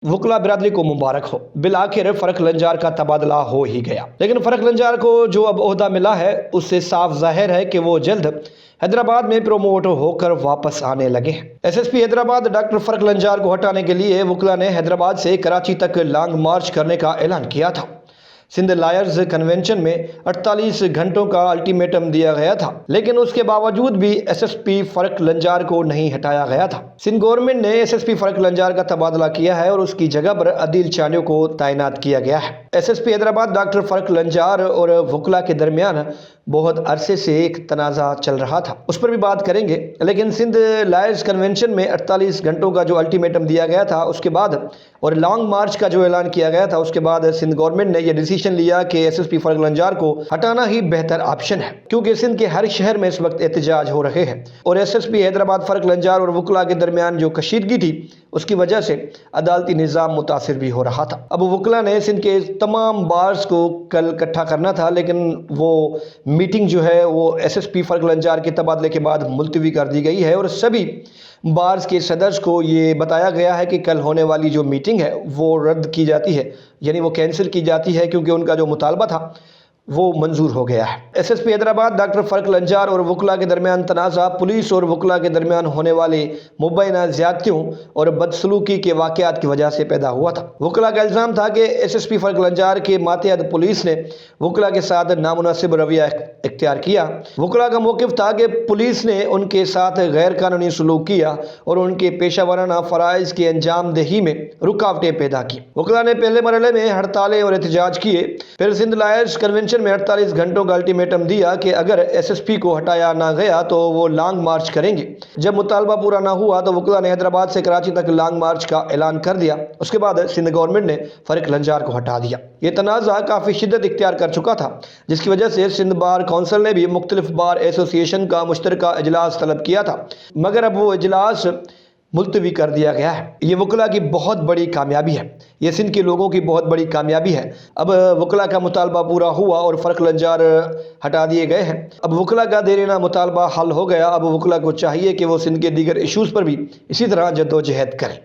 वकला बिरादरी को मुबारक हो। बिलाखिर फरक लंजार का तबादला हो ही गया, लेकिन फरक लंजार को जो अब ओहदा मिला है उससे साफ जाहिर है कि वो जल्द हैदराबाद में प्रोमोट होकर वापस आने लगे हैं। एसएसपी हैदराबाद डॉक्टर फरक लंजार को हटाने के लिए वकला ने हैदराबाद से कराची तक लॉन्ग मार्च करने का ऐलान किया था। सिंध लायर्स कन्वेंशन में 48 घंटों का अल्टीमेटम दिया गया था, लेकिन उसके बावजूद भी एसएसपी फरक लंजार को नहीं हटाया गया था। सिंध गवर्नमेंट ने एसएसपी फरक लंजार का तबादला किया है और उसकी जगह पर अदील चानियों को तैनात किया गया है। एसएसपी हैदराबाद डॉक्टर फरक लंजार और वकला के दरमियान बहुत अरसे से एक तनाज़ा चल रहा था, उस पर भी बात करेंगे। लेकिन सिंध लायर्स कन्वेंशन में 48 घंटों का जो अल्टीमेटम दिया गया था उसके बाद और लॉन्ग मार्च का जो ऐलान किया गया था उसके बाद सिंध गवर्नमेंट ने यह डिसीजन लिया कि एसएसपी फरक लंजार को हटाना ही बेहतर ऑप्शन है, क्योंकि सिंध के हर शहर में इस वक्त एहतजाज हो रहे हैं और एसएसपी हैदराबाद फरक लंजार और वकला के दरमियान जो कशीदगी थी उसकी वजह से अदालती निज़ाम मुतासिर भी हो रहा था। अब वकला ने सिंध के तमाम बार्स को कल इकट्ठा करना था, लेकिन वो मीटिंग जो है वो एसएसपी फरक लंजार के तबादले के बाद मुलतवी कर दी गई है और सभी बार्स के सदस्य को ये बताया गया है कि कल होने वाली जो मीटिंग है वो रद्द की जाती है, यानी वो कैंसिल की जाती है, क्योंकि उनका जो मुतालबा था वो मंजूर हो गया है। एसएसपी हैदराबाद डॉक्टर फरक लंजार और वकला के दरमियान तनाज़ा पुलिस और वकला के दरमियान होने वाले मुबैना ज़्यादतियों और बदसलूकी के वाक़यात की वजह से पैदा हुआ था। वकला का इल्ज़ाम था कि एसएसपी फरक लंजार के मातहत पुलिस ने वकला के साथ नामुनासिब रवैया इख्तियार किया। वकला का मौक़िफ़ था कि पुलिस ने उनके साथ गैर कानूनी सलूक किया और उनके पेशा वाराना फ़राइज़ की अंजाम दही में रुकावटें पैदा की। वकला ने पहले मरहले में हड़तालें और एहतजाज किए, फिर सिंध लायर्स कन्वेंशन में 48 घंटों का अल्टीमेटम दिया कि अगर एसएसपी को हटाया ना गया तो वो लॉन्ग मार्च करेंगे। जब मुतालबा पूरा ना हुआ तो वकला ने हैदराबाद से कराची तक लॉन्ग मार्च का ऐलान कर दिया। उसके बाद सिंध गवर्नमेंट ने फरक लंजार को हटा दिया। ये तनाज़ा काफ़ी शिद्दत इख्तियार कर चुका था, जिसकी वजह से सिंध बार कौंसिल ने भी मुख्तलिफ बार एसोसिएशन का मुश्तरका इजलास तलब किया था, मगर अब वो इजलास मुलतवी कर दिया गया है। ये वकला की बहुत बड़ी कामयाबी है, ये सिंध के लोगों की बहुत बड़ी कामयाबी है। अब वकला का मुतालबा पूरा हुआ और फरक लंजार हटा दिए गए हैं। अब वकला का देरीना मुतालबा हल हो गया। अब वकला को चाहिए कि वो सिंध के दीगर इशूज़ पर भी इसी तरह जद्दोजहद करें।